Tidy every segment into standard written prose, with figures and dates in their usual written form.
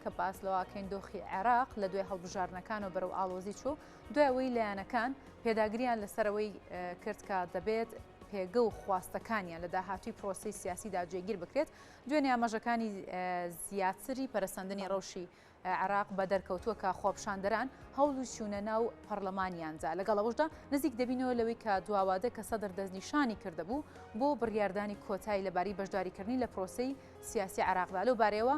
کە باس لەواکەین دۆخی عێراق لە دوای هەڵبژارنەکانەوە بەرەو ئاڵۆزی چوو دوایەوەی لایەنەکان پێداگریان لەسەرەوەی کرد کە دەبێت پێگە و خواستەکانیان لە داهاتوی پرۆسی سیاسیدا جێگیر بکرێت دوێنێ ئاماژەکانی زیاتری پەرسەندنی ڕەوشی عێراق بە دەرکەوتووە کە خۆپشاندەران هەوڵ و چوونە ناو پەرلەمانیانجا لەگەڵ ئەوەشدا نزیک دەبینەوە لەوەی کە دواوادە کە سەدر دەستنیشانی کردهبوو بۆ بڕیاردانی کۆتایی لەباری بەشداریکردنی لە پرۆسەی سیاسی عێراقدا لەو بارەیەوە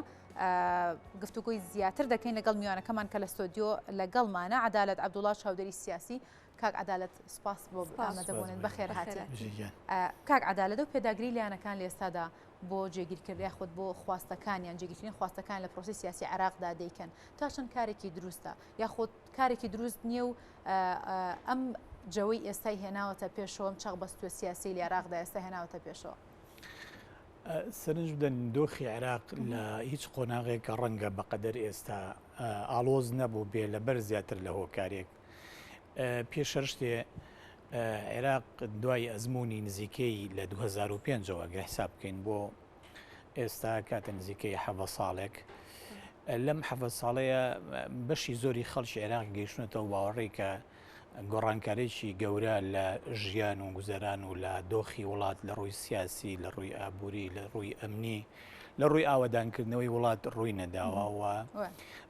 گفتوگوی زیاتر دەکەین لەگەڵ میوانەکەمان کە لە ستۆدیۆ لەگەڵمانە عەدالەت عەبدوڵڵا چاودێری سیاسی کاک عەدالەت سپاس بۆ ئامادەبوونت بەخێر هاتیە کاک عەدالەت و پێداگری لایەنەکان لە ئێستادا بۆ جێگیرکردن یاخود بۆ خواستەکانیان جێگیرکردنی خواستەکان لە پرۆسی سیاسی عێراقدا دەیکەن تا چەند کارێکی دروستە یاخود کارێکی دروست نییە و ئەم جەوەی ئێستای هێناوەتە پێشەوە ئەم چاقبەستووە سیاسی لە عێراقدا ئێستا هێناوەتە پێشەوە سەرنج بدەن دۆخی عێراق لە هیچ قۆناغێکە ڕەنگە بەقەدەر ئێستا ئاڵۆز نەبوو بێ لەبەر زیاتر لە هۆکارێک پێشەر شتێ عێراق دوای ئەزمموی نزیکەی لە 2005ەوە گە حساب بکەین بۆ ئێستا کاتە نزیکەی حەڤە ساڵێک لەم حەڤە ساڵەیە بەشی زۆری خەڵکی عێراق گەیشتونەتەوە باوەڕێی کە گۆڕانکارێکی گەورە لە ژیان و گوزەران و لە دۆخی وڵات لە ڕووی سیاسی لە ڕووی ئابووری لە ڕووی ئەمنی لە ڕووی ئاوەدانکردنەوەی وڵات ڕووی نەداوەوە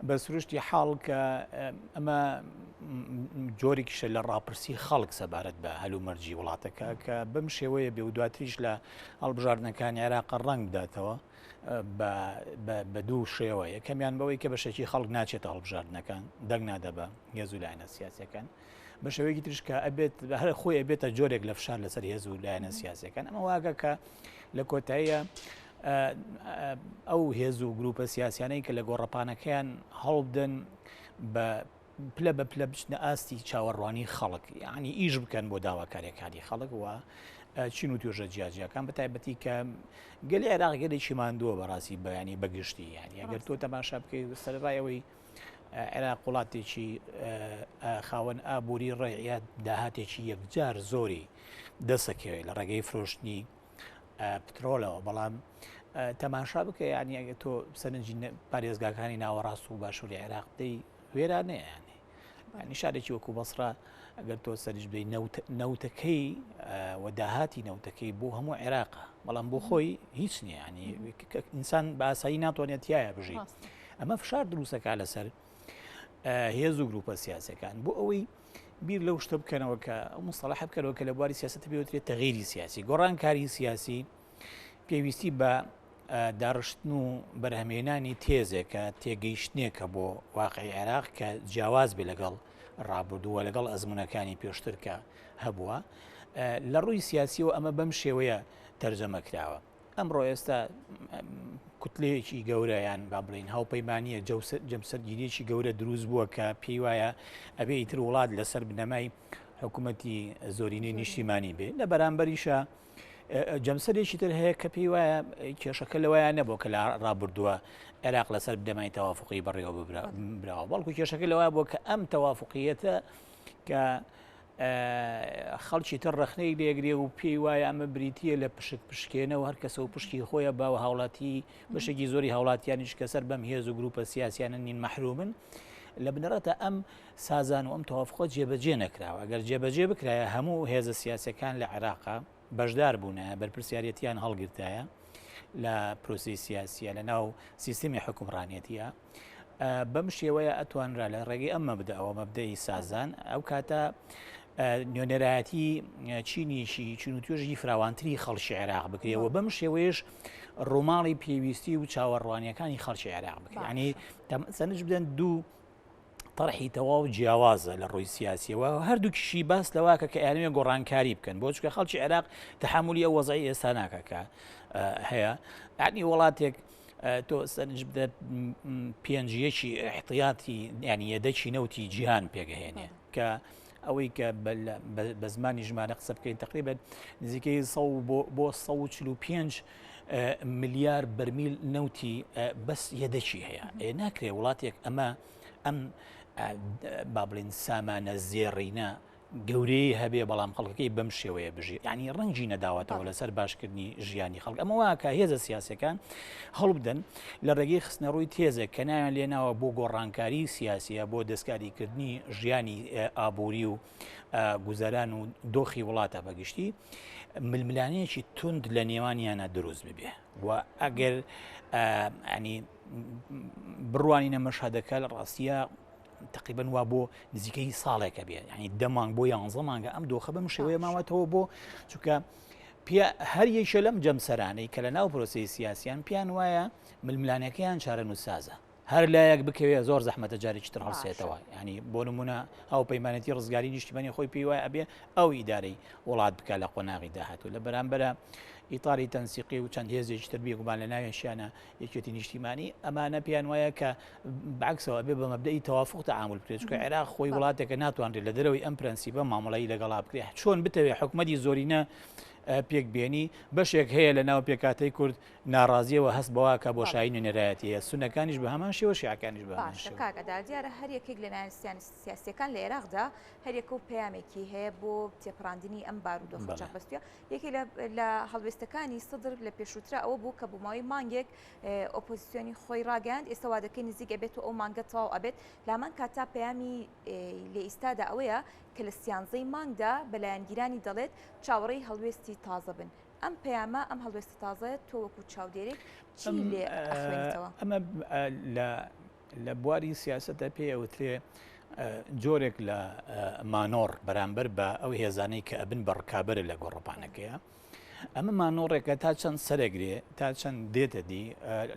بە سروشتی حاڵ کە ئەمە جۆرێکیشە لە ڕاپرسی خەڵک سەبارەت بە هەلومەرجی وڵاتەکە کە بەم شێوەیە بێ و دواتریش لە هەڵبژاردنەکانی عێراق ڕەنگ بداتەوە بە دوو شێوە یەکەمیان بەوەی کە بەشێکی خەڵک ناچێتە هەڵبژاردنەکان دەنگ نادەبە هێز و لایەنە سیاسیەکان بە شێوەیەکی تریش کە ئەبێت هەر خۆی ئەبێتە جۆرێک لە فشار لەسەر هێز و لایەنە سیاسیەکان ئەمە واگە کە لە کۆتاییە ئەو هێز و گروپە سیاسیانەی کە لە گۆڕەپانەکەیان هەڵبدەن بە پلە بە پلە بچنە ئاستی چاوەڕوانی خەڵک یعنی ئیش بکەن بۆ داواکاریەکانی خەڵک وە چین و توێژە جیاجیەکان بە تایبەتی کە گەلی عێراق گەلێکی ماندووە بەڕاستی بەیانی بەگشتی یانی ئەگەر تۆ تەماشا بکەیت سەرڕایەوەی عێراق وڵاتێکی خاوەن ئابووری ڕێعات داهاتێکی یەکجار زۆری دەسەکەوێت لە ڕێگەی فرۆشتنی پترۆلەوە بەڵام تەماشا بکە یانی ئەگە تۆ سەرنجی پارێزگاکانی ناوەڕاست و باشووری عێراق دەی وێرانەیە ینی شارێکی وەکو بەسڕا ئەگەر تۆ سەرش بدەی نەوتەکەی و داهاتی نەوتەکەی بۆ هەموو عێراقە بەڵام بۆ خۆی هیچ نییە ینی ئینسان بە ئاسایی ناتوانێت تایە بژیت ئەمە فشار دروستەکە لەسەر هێز و گروپە سیاسەکان بۆ ئەوەی بیر لەو شتە بکەنەوە کە مستەلاح بکەنەوە کە لە بواری سیاست بێترێت تەغیری سیاسی گۆڕانکاری سیاسی پێویستی بە داڕشتن و بەرهەمێنانی تێزێکە تێگەیشتنێکە بۆ واقعی عێراق کە جیاواز بێ لەگەڵ ڕابردووە لەگەڵ ئەزمونەکانی پێشتر کە هەبووە لە ڕووی سیاسیەوە ئەمە بەم شێوەیە تەرجەمە کراوە ئەمڕۆ ئێستا کوتلەیەکی گەورەیان با بڵین هاوپەیمانیە جەمسەرگیریەکی گەورە دروست بووە کە پێی وایە ئەبێ ئیتر وڵات لەسەر بنەمای حکوومەتی زۆرینەی نیشتیمانی بێ لە بەرامبەریشە جەمسەرێکی تر هەیە کە پێی وایە کێشەکە لەوەیان نەبوو کە لە ڕابردووە عێراق لەسەر بنەمای تەوافقی بەڕێوە براوە بەڵکو کێشەکە لەوەیە بووە کە ئەم تەوافقیەتە کە خەڵکی تر ڕەخنەی لێگرێ و پێی وایە ئەمە بریتیە لە پشکێنەوە هەر کەسە و پشتی خۆیە باوە هاوڵاتی بەشێکی زۆری هاوڵاتیانیش کە سەر بەم هێز و گروپە سیاسیانە نین مەحرومن لە بنەڕەتە ئەم سازان و ئەم تەوافقە جێبەجێ نەکراوە ئەگەر جێبەجێ بکرایە هەموو هێزە سیاسەکان لە عێراقا بەشدار بوونە بەرپرسیارەتیان هەڵگرتایە لە پرۆسی سیاسیە لە ناو سیستمی حکومڕانێتیە بەم شێوەیە ئەتوانرا لە ڕێگەی ئەمە بدەوە مەبدەی سازان ئەو کاتە نوێنەرایەتی چینیشی چین و توێژی فراوانتری خەڵکی عێراق بکرێەوە بەم شێوەیەش ڕووماڵی پێویستی و چاوەڕوانیەکانی خەڵکی عێراق بکرێت ینی سەرنج بدەن دوو طرحی تەواو جیاوازە لە ڕووی سیاسیەوە هەردووکیشی باس لەواکە کە ئەیانوێ گۆڕانکاری بکەن بۆ چکە خەڵکی عێراق تەحملی ئەو وەزعی ئێستا ناکە کە هەیە ینی وڵاتێک تۆ سەرنج بدە پێنجیەکی احتیاتی ینی یەدەکی نەوتی جیهان پێگەهێنێ کە ئەوەی کە بە زمانی ژمارە قسە بکەین تقریبا نزیکەی بۆ 145 ملیار بەرمیل نەوتی بەس یەدەکی هەیە ناکرێ وڵاتێک ئەمە ئەم با بڵین سامانە زێڕینە گەورەی هەبێ بەڵام خەڵکەکەی بەم شێوەیە بژی ینی ڕەنگی نەداوەتەوە لەسەر باشکردنی ژیانی خەڵک ئەمەوە کە هێزە سیاسەکان هەڵ بدەن لە ڕێگەی خستنە ڕووی تێزێک کە ناویان لێناوە بۆ گۆڕانکاری سیاسیە بۆ دەستکاریکردنی ژیانی ئابووری و گوزەران و دۆخی وڵاتە بەگشتی ململانەیەکی تند لە نێوانیانە دروست ببێ و ئەگەر ینی بڕوانی نەمەشهدەکە لە ڕاستیە تقریبا وا بۆ نزیکەی ساڵێکە بێ ینی دەمانگ بۆ 11 مانگە ئەم دۆخە بەم شێوەیە ماوەتەوە بۆ چونکە هەر یەکێ لەم جەمسەرانەی کە لە ناو پرۆسی سیاسیان پیان وایە ململانەکەیان چارە نووسازە هەر لایەک بکەوێ زۆر زەحمەتە جارێکی تر هەڵسێتەوە ینی بۆ نمونە ئەو پەیمانەتی ڕزگاری نیشتیمانی خۆی پێی وایە ئەبێ ئەو ئیدارەی وڵات بکە لە قۆناغی داهاتوو لە بەرامبەرە ئیتاری تەنسیقی و چەند هێزێکی تر بیگومان لە ناوێنشیانە یەکێتی نیشتیمانی ئەمانە پیان وایە کە بەعکسەوە بێ بە مەبدەی تەوافق تەعامل بکرێت چونکە عێراق خۆی وڵاتێکە ناتوانرێت لە دەرەوەی ئەم پرەنسیپە مامەڵەیی لەگەڵا بکرێت چۆن بتەوێت حکومەتی زۆرینە پێک بێنی بەشێک هەیە لە ناو پێکاتەی کورد ناڕازیەوە هەست بەوە کە بۆ شاین و نێرایەتیە سونەکانیش بە هەمان شێوە شیعەکانیش بە هەمان شێوە کاکەدا دیارە هەر یەکێک لە ناوەندی سیاسیەکان لە عێراقدا هەر یەکە و پەیامێکی هەیە بۆ تێپەڕاندنی ئەم بارودۆخە چاپەستیە یەکێک لە هەڵوێستەکانی سەدر لە پێشووترا ئەوە بوو کە بووماوەی مانگێک ئۆپۆزیسیۆنی خۆی ڕاگەاند ئێستا وا دەکەی نزیک ئەبێت و ئەو مانگە تەواو ئەبێت لامان کاتا پەیامی لە ئیستادا ئەوەیە کە لە سیانزەی مانگدا بەلایەنگیرانی دەڵێت چاوەڕێی هەڵوێستی تازە بن ئەم پەیامە ئەم هەڵوێستە تازە تۆ وەکو چاودێرێک چی لێ ئەخوێنیتەوە؟ ئەمە لە بواری سیاسەتە پێوترێ جۆرێک لە مانۆڕ بەرامبەر بە ئەو هێزانەی کە ئەبن بە ڕکابەرە لە گۆڕپانەکەیە ئەمە مانۆڕێکە تا چەند سەرەگرێ تا چەند دێتە دی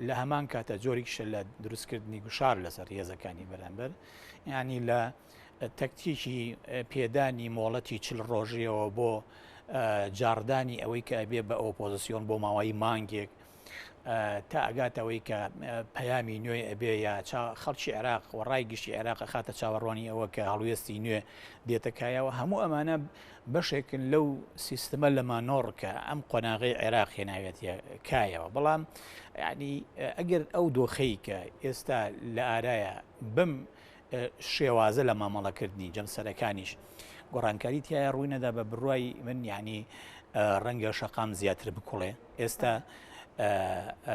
لە هەمان کاتە جۆرێکشە لە دروستکردنی گوشار لەسەر هێزەکانی بەرامبەر ینی لە تەکتیکی پێدانی مۆڵەتی چل ڕۆژیەوە بۆ جاردانی ئەوەی کە ئەبێ بە ئۆپۆزیسیۆن بۆ ماوەی مانگێک تا ئەگاتەوەی کە پەیامی نوێی ئەبێ یا خەڵکی عێراق و ڕای گشتی عێراق خاتە چاوەڕوانی ئەوە کە هەڵوێستی نوێ دێتەکایەوە هەموو ئەمانە بەشێکن لەو سیستەمە لە مانۆڕ کە ئەم قۆناغی عێراق هێناوێتە کایەوە بەڵام ینی ئەگەر ئەو دۆخەی کە ئێستا لە ئارایە بم شێوازە لە مامەڵەکردنی جەمسەرەکانیش گۆڕانکاری تایە ڕووی نەدا بە بڕوای من ینی ڕەنگە شەقام زیاتر بکوڵێ ئێستا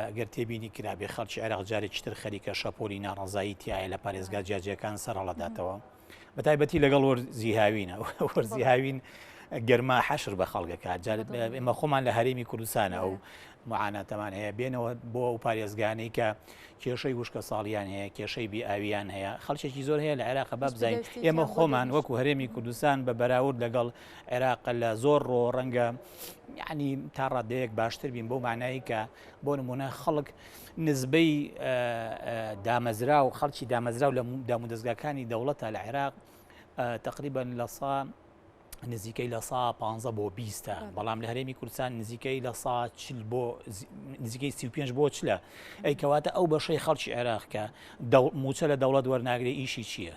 ئەگەر تێبینی کرابێ خەڵکی عێراق جارێکی تر خەریکە شەپۆلی ناڕەزایی تایە لە پارێزگا جیاجیەکان سەرهەڵەداتەوە بە تایبەتی لەگەڵ وەرزی هاوینە وەرزی هاوین گەرما حەشر بە خەڵگەکە ئێمە خۆمان لە هەرێمی کوردستانە ئەو معاناتەمان هەیە بێنەوە بۆ ئەو پارێزگانەی کە کێشەی وشکە ساڵیان هەیە کێشەی بیئاویان هەیە خەڵکێکی زۆر هەیە لە عێراق با بزانین ئێمە خۆمان وەکو هەرێمی کوردستان بە بەراورد لەگەڵ عێراق لە زۆر ڕۆ ڕەنگە یعنی تا ڕادەیەک باشتر بین بۆ معنایی کە بۆ نمونە خەڵک نزبەی دامەزرا و خەڵکی دامەزرا و لە دامودەستگاکانی دەوڵەتە لە عێراق تقریبا لە سا نزیکەی لە 15 بۆ 20 بەڵام لە هەرێمی کوردستان نزیکەی لە 40 بۆ نزیکەی 35 بۆ چلە ئەی کەواتە ئەو بەشەی خەڵکی عێراق کە موچە لە دەوڵەت وەرناگرێ ئیشی چییە؟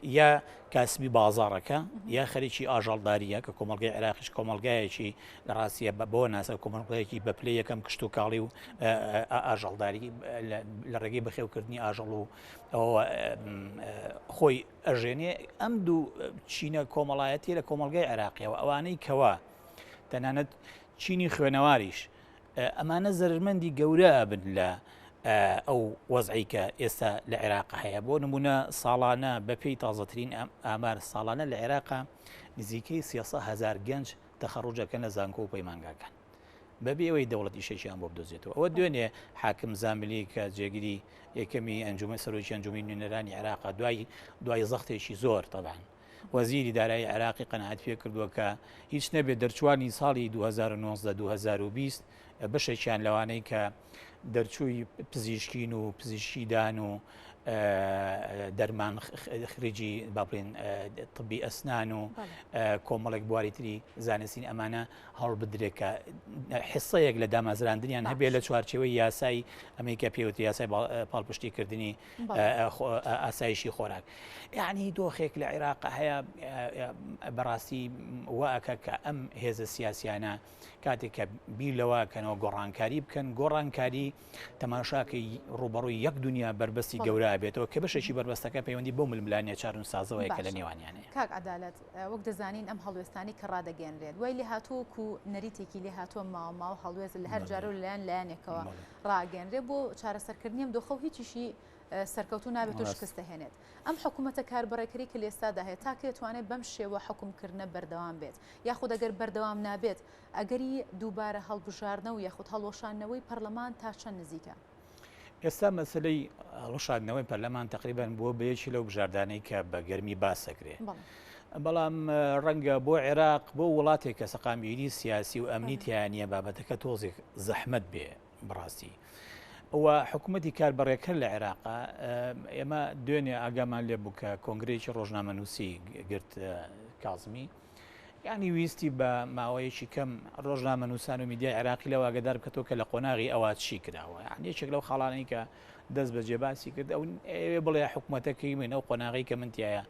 یا کاسبی بازارەکە یا خەریکی ئاژەڵداریە کە کۆمەڵگەی عێراقیش کۆمەڵگایەکی لە ڕاستیە بۆ ناسە کۆمەڵگەیەکی بە پلەی یەکەم کشت و کاڵی و ئاژەڵداری لە ڕێگەی بەخێوکردنی ئاژەڵ و خۆی ئەژێنێ ئەم دوو چینە کۆمەڵایەتی لە کۆمەڵگەی عێراقیەوە ئەوانەی کەوا تەنانەت چینی خوێنەواریش ئەمانە زەرمەندی گەورە بن لە ئەو وەزعی کە ئێستا لە عێراق هەیە بۆ نمونە ساڵانە بەپێی تازەترین ئامار ساڵانە لە عێراقا نزیکەی 300,000 گەنج تەخەڕوجەکە لە زانکۆ و پەیمانگاکان بەبێ ئەوەی دەوڵەتی شەشیان بۆ بدۆزێتەوە ئەوە دوێنێ حاکم زاملی کە جێگیری یەکەمی ئەنجومە سەرۆکی ئەنجومی نوێنەرانی عێراقا دوای زەختێکی زۆر تەبعاً وەزیری دارایی عێراقی قەنەعەت پێ کردووە کە هیچ نەبێت دەرچوانی ساڵی 2019-2020 بەشێکیان لەوانەی کە دەرچووی پزیشکین و پزیشکیدان و دەرمان خریجی باڵێن طبی ئەسنان و کۆمەڵێک بواری تری زانستین ئەمانە هەڵ بدرێت کە حسەیەک لە دامەزراندنیان هەبێت لە چوارچێوەی یاسای ئەمریکا پێوتی یاسای پاڵپشتیکردنی ئاسایشی خۆراک یعنی دۆخێک لە عێراق هەیە بەڕاستی واکە کە ئەم هێزە سیاسیانە کاتێک کە بیر لەواکەنەوە بتوانەوە گۆڕانکاری بکەن گۆڕانکاری تەماشاکەی ڕوبەڕووی یەک دنیا بربەستی گەورە بێتەوە کە بەشێکی بربەستەکە پەیوەندی بۆ ململانیە چارون سازەوەی کە لە نێوانیانەیە. کاک عەدالەت وەک دەزانین ئەم هەڵوێستانی کە ڕادەگەێنرێت وای لێ هاتووەکو نەریتێکی لێ هاتووە ماوە هەڵوێز لە هەر جارە و لایەنێکەوە ڕاگەێنرێت بۆ چارەسەرکردنی ئەم دۆخە و هیچیشی سەرکەوتو نابێت و شکستە هێنێت. ئەم حکوومەتە کاربڕێکەری کە لێستادا هەیە تاکە دەتوانێت بەم شێوە حکومکردنە بەردەوام بێت یاخود ئەگەر بەردەوام نابێت ئەگەری دووبارە هەڵبژاردنەوە و یاخود هەڵۆشانەوەی پەرلەمان تا چەند نزیکە. ئێستا مەسلەی هەڵۆشاندنەوەی پەرلەمان تقریبان بۆ بەیەکی لەو بژاردانەی کە بە گەرمی باسەکرێ. بەڵام ڕەنگە بۆ عێراق بۆ وڵاتێک کە سەقامگیری سیاسی و ئەمنی تیانە بابەتەکە تۆزێک زەحمەت بێ بڕاستی. و حکوومەتی کاربڕێکەر لە عێراقا ئێمە دوێنێ ئاگامان لێ بوو کە کۆنگرێکی ڕۆژنامەنووسی گرت کازمی یعنی ویستی بە ماوەیەکی کەم ڕۆژنامەنووسان و میدیای عێراقی لەوە ئاگدار بکەتەوە کە لە قۆناغی ئەوە چی کراوە یەکێک لەو خاڵانەی کە دەست بە جێباسی کرد ئەو بڵێ حکوومەتەکەی من ئەو قۆناغی کە منتیایە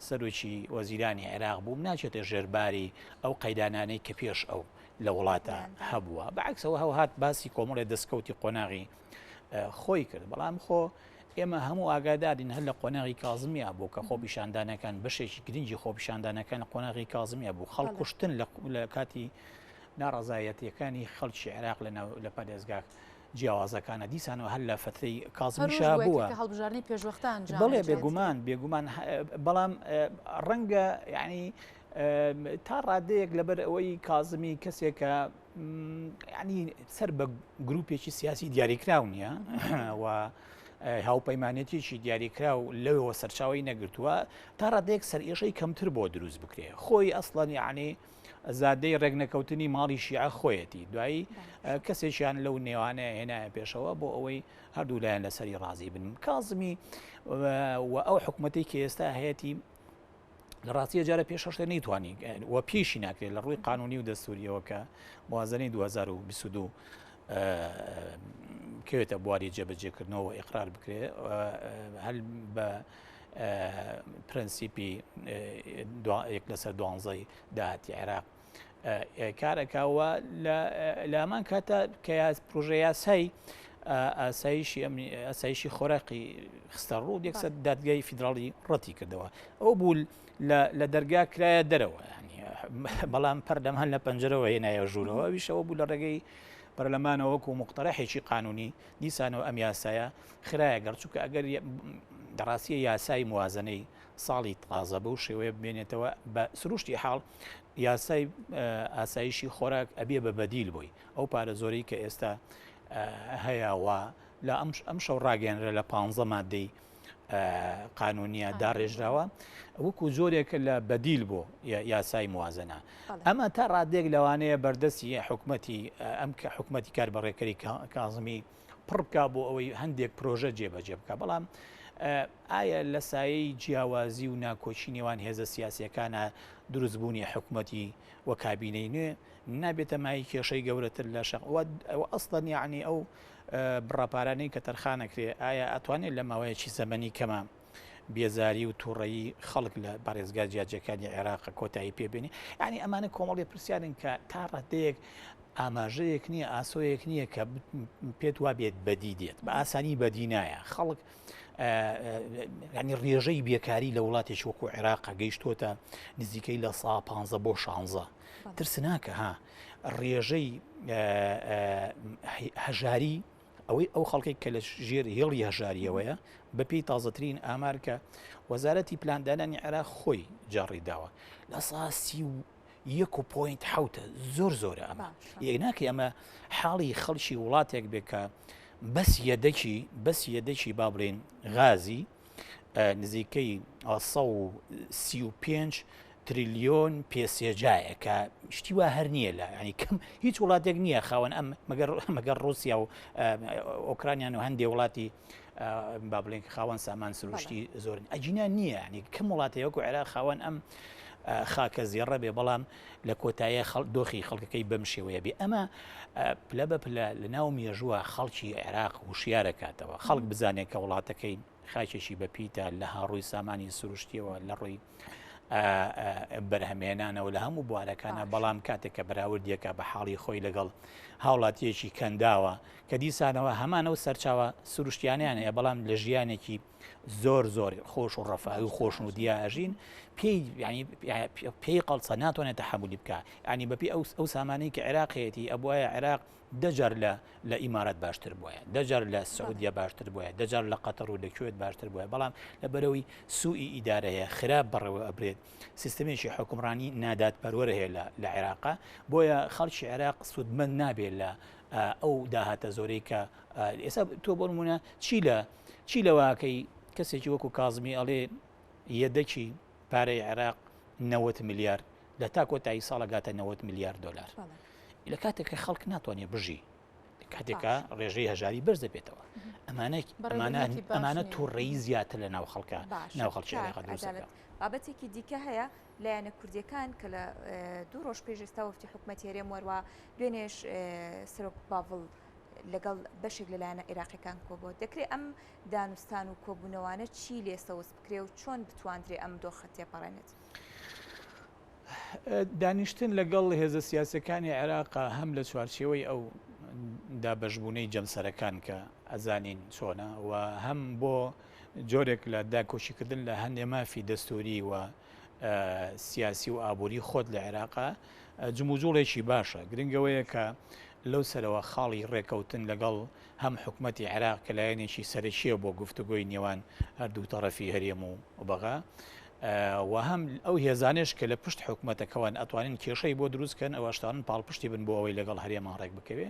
سەرۆکی وەزیرانی عێراق بوو ناچێتە ژێرباری ئەو قەیدانانەی کە پێش ئەو لە وڵاتە هەبووە بەعکسەوە هەوهات باسی کۆمەڵی دەستکەوتی قۆناغی خۆی کرد بەڵام خۆ ئێمە هەموو ئاگادارین هەر لە قۆناغی کازمیە بوو کە خۆپیشاندانەکان بەشێکی گرنگی خۆپیشاندانەکان لە قۆناغی کازمیە بوو خەڵکوشتن لە کاتی ناڕازایەتیەکانی خەڵکی عێراق لە پادێزگاک جیاوازەکانە دیسانەوە هەر لە فترەی کازمیشا بووە هەڵبژارنی پێشوەختان بڵێ بێگومان بەڵام ڕەنگە یعنی تا ڕادەیەک لەبەر ئەوەی کازمی کەسێکە ینی سەر بە گروپێکی سیاسی دیاریکراو نییە و هاوپەیمانێتیی دیاریکرا و لەوەوە سەرچاوی نەگرتووە تا ڕادەیەک سەرئێشەی کەمتر بۆ دروست بکرێ خۆی ئەسڵەن یعنی زادەی ڕێگنەکەوتنی ماڵی شیعە خۆیەتی دوایی کەسێکیان لەو نێوانەیە هێنایە پێشەوە بۆ ئەوەی هەردوو لایەن لەسەری ڕازی بن کازمی و ئەو حکوومەتی کە ئێستا هەیەی لە ڕاستیە جارە پێشەشتە نەیتوانی وە پێشی ناکرێت لە ڕووی قانونی و دەستوریەوە کە موازنەی 2022 کەوێتە بواری جێبەجێکردنەوە ئیقرار بکرێ هەل بە پرەنسیپی 1/12 داهاتی عێراق کارەکەوە لە ئەمان کاتە کە پرۆژە یاسایی ئاسایشی خۆراقی خستە ڕوو یەکسەر دادگای فیدراڵی ڕەتی کردەوە ئەو بوو لە دەرگا کرایە دەرەوە بەڵام پەردەمان لە پەنجەرەوە هێنایە ژوورەوە ویشەوە بوو لە ڕێگەی پەرلەمانەوەکو مقتەرەحێکی قانونی دیسانەوە ئەم یاسایە خراە گەرچووکە ئەگەر دەڕاستیە یاسای موازنەی ساڵی تازە بەو شێوەیە بمێنێتەوە بە سروشتی حاڵ یاسای ئاسایشی خۆراک ئەبێ بە بەدیل بووی ئەو پارە زۆرەی کە ئێستا هەیەوە لە ئەم شەو ڕاگەێنرە لە 15 مادەی قانونیە داڕێژراوە وەکو زۆرێکە لە بەدیل بۆ یاسای موازنە ئەمە تا ڕادێک لەوانەیە بەردەستی حکوومەتی ئەم کە حکوومەتی کاربڕێکەری کازمی پڕبکە بۆ ئەوەی هەندێک پرۆژە جێبەجێ بکە بەڵام ئایا لە سایەی جیاوازی و ناکۆچی نێوان هێزە سیاسیەکانە دروستبوونی حکوومەتی وە کابینەی نوێ نابێتە مای کێشەی گەورەتر لە شەقوە ئەسڵەن یعنی ئەو بڕاپارانەی کە تەرخانەکرێ ئایا ئەتوانێت لە ماوەیەکی زەمەنی کەمە بێزاری و تووڕەیی خەڵک لە بەڕێزگا جیاجەکانی عێراق کۆتایی پێبێنی ینی ئەمانە کۆمەڵی پرسیارن کە تا ڕەتەیەک ئاماژەیەک نییە ئاسۆیەک نییە کە پێت وا بێت بەدی دێت بە ئاسانی بەدی نایە خەڵک ینی ڕێژەی بێکاری لە وڵاتێک وەکو عێراق گەیشتۆتە نزیکەی لە 15 بۆ 16 ترسناکە ها ڕێژەی هەژاری ئەوەی ئەو خەڵکی کە لە ژێر هێڵی هەژاریەوەیە بەپێی تازەترین ئامارکە وەزارەتی پلاندانانی عێراق خۆی جاڕیداوە لە ساسی و 1.7 زۆرە ئەمە یەکناکە ئەمە حاڵی خەڵکی وڵاتێک بێ کە بەس یەدەکی با بڵێن غازی نزیکەی 135 تریلیۆن پێسێجایە کە شتیوا هەر نییە لە ینی کەم هیچ وڵاتێک نییە خاوەن ئەم مەگەر رووسیا و ئۆکرانیان و هەندێک وڵاتی با بڵێن خاوەن سامان سروشتی زۆرن ئەجینا نییە ینی کەم وڵاتەیەکو عێراق خاوەن ئەم خاکە زیێڕە بێ بەڵام لە کۆتاییە دۆخی خەڵکەکەی بەم شێوەیە بێ ئەمە پلە بە پلە لە ناو مێژووە خەڵکی عێراق وشیارە کاتەوە خەڵک بزانێت کە وڵاتەکەی خاکێکی بەپیتە لە هاڕووی سامانی سروشتیەوە لە ڕووی بەرهەمێنانەوە لە هەموو بوارەکانە بەڵام کاتێک کە بەراوردیەکە بە حاڵی خۆی لەگەڵ هاوڵاتیەکی کەنداوە کە دیسانەوە هەمانەوە سەرچاوە سروشتیانیانەیە بەڵام لە ژیانێکی زۆر خۆش و ڕەفاهی و خۆشن و دیاژین پێی قەڵسە ناتوانێت تەحملی بکە ینی بەپی ئەو سامانەی کە عێراقێتی ئەبواە عێراق دەجار لە ئیمارەت باشتر بووە دەجار لە سعودیا باشتر بووە دەجار لە قەتەر و لە کوێت باشتر بووە بەڵام لە بەرەوەی سوئی ئیدارەیە خراپ بەڕێوە ئەبرێت سیستمێکی حکومڕانی نادات پەروەرە هەیە لە عێراقا بۆیە خەڵکی عێراق سوودمەند نابێت لە ئەو داهاتە زۆرەی کە ئێستا تۆ بۆ نمونە چی لەواکەی کەسێکی وەکو کازمی ئەڵێ یەدەکی پارەی عێراق 90 میلیارد لە تا کۆتایی ساڵەگاتە 90 میلیارد دلار لە کاتێککە خەڵک ناتوانێت بژی کاتێکە ڕێژەی هەژاری بەرز دەبێتەوە ئەمانە تووڕێی زیاتر لە ناو خەڵکە ناو خەڵکی عێراق دروستەکە. بابەتێکی دیکە هەیە لایەنە کوردیەکان کە لە 2 ڕۆژ پێش ئێستا وەفتی حکوومەتی هەرێم وەروە دوێنێش سەرۆک باڤڵ لەگەڵ بەشێک لەلایەنە عێراقیەکان کۆبووە دەکرێت ئەم دانوستان و کۆبوونەوانە چی لێسەوەست بکرێ و چۆن بتواندرێ ئەم دۆخە تێپەڕێنێت؟ دانیشتن لەگەڵ هێزە سیاسەکانی عێراقا هەم لە چوارچێوەی ئەو دابەشبوونەی جەمسەرەکان کە ئەزانین چۆنە و هەم بۆ جۆرێک لە داکۆشیکردن لە هەندێ مافی دەستوری و سیاسی و ئابووری خۆت لە عێراقا جموجوڵێکی باشە گرنگەوەیە کە لەو سەرەوە خاڵی ڕێکەوتن لەگەڵ هەم حکوومەتی عێراق کە لایەنێکی سەرچیە بۆ گفتوگۆی نێوان هەردوو تەڕەفی هەرێم و بەغا و هەم ئەو هێزانش کە لە پشت حکوومەتەکەوان ئەتوانین کێشەی بۆ دروستکەن ئەوەشتانن پاڵپشتی بن بۆ ئەوەی لەگەڵ هەرێمان ڕێک بکەوێ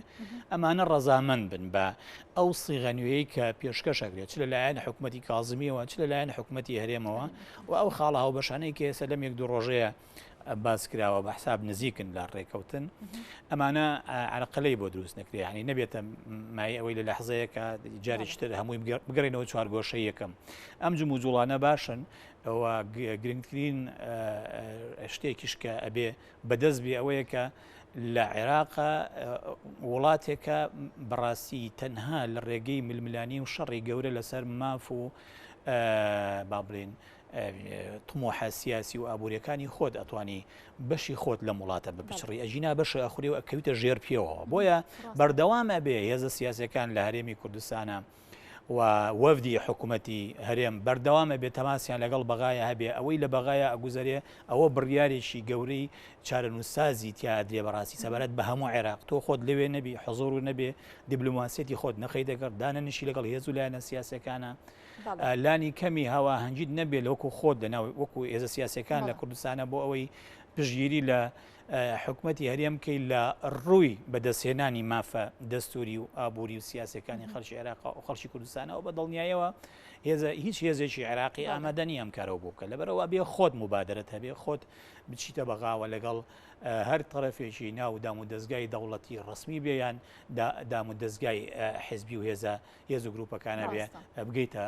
ئەمانە ڕەزامەند بن بە ئەو سیغەنوێی کە پێشکەشەکرێت چ لەلایەن حکوومەتی کازمیەوە چ لەلایەن حکوومەتی هەرێمەوە و ئەو خاڵە هاوبەشانەی کە ئێستا لەم 1-2 ڕۆژەیە باس کراوە بە حساب نزیکن لە ڕێکەوتن ئەمانە عرقلەی بۆ دروست نەکرێ ینی نەبێتە مای ئەوەی لە لەحزەیە کە جارێکتر هەمووی بگەڕێنەوە چوارگۆشەی یەکەم ئەم جموجوڵانە باشن ئەوە گرنگترین شتێکیش کە ئەبێ بەدەست بێ ئەوەیە کە لە عێراقا وڵاتێکە بەڕاستی تەنها لە ڕێگەی ململانی و شەڕی گەورە لەسەر ماف و با بڵێن طموحە سیاسی و ئابوووریەکانی خۆت ئەتوانی بەشی خۆت لە وڵاتە بپچڕی ئەژینا بەش ئەخوری و ئەکەویتە ژێر پێوەوە بۆیە بەردەوامە بێ هێزە سیاسەکان لە هەرێمی کوردستانە و وەفدی حکوومەتی هەرێم بەردەوامە بێت تەماسیان لەگەڵ بەغایە هەبێ ئەوەی لە بەغایە ئەگوزارێ ئەوە بڕیارێکی گەورەی چارەنووسازی تیا درێ بەڕاستی سەبارەت بە هەموو عێراق تۆ خۆت لەوێ نەبی حزۆر و نەبێ دیبلوماسیەتی خۆت نەخەی دەگەڕ دانەنیشی لەگەڵ هێز و لایەنە سیاسەکانە لانی کەمی هەوا هەنجید نەبێت لە وەکو خۆت لەناو وەکو هێزە سیاسەکان لە کوردستانە بۆ ئەوەی پشگیری لە حکوومەتی هەرێم کەی لە ڕووی بەدەستهێنانی مافە دەستوری و ئابووری و سیاسەکانی خەڵکی عێراق و خەڵکی کوردستانەوە بە دڵنیایەوە هیچ هێزێکی عێراقی ئامادەنی ئەم کارەوە بووکە لەبەرەوە بێ خۆت مبادرەت هەبێ خۆت بچیتە بەغاوە لەگەڵ هەر تەرەفێکی ناو دام و دەستگای دەوڵەتی ڕسمی بێیان دام و دەستگای حزبی و هێز و گروپەکانە بێ بگەیتە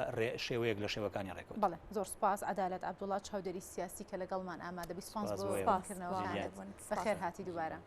شێوەیەک لە شێوەکانی ڕێکەوت. بەڵێ زۆر سپاس عەدالەت عەبدوڵڵا چاودێری سیاسی کە لەگەڵمان ئامادەبی سپاس بۆ سپاسکردنەوە بەخێر هاتی دووبارە.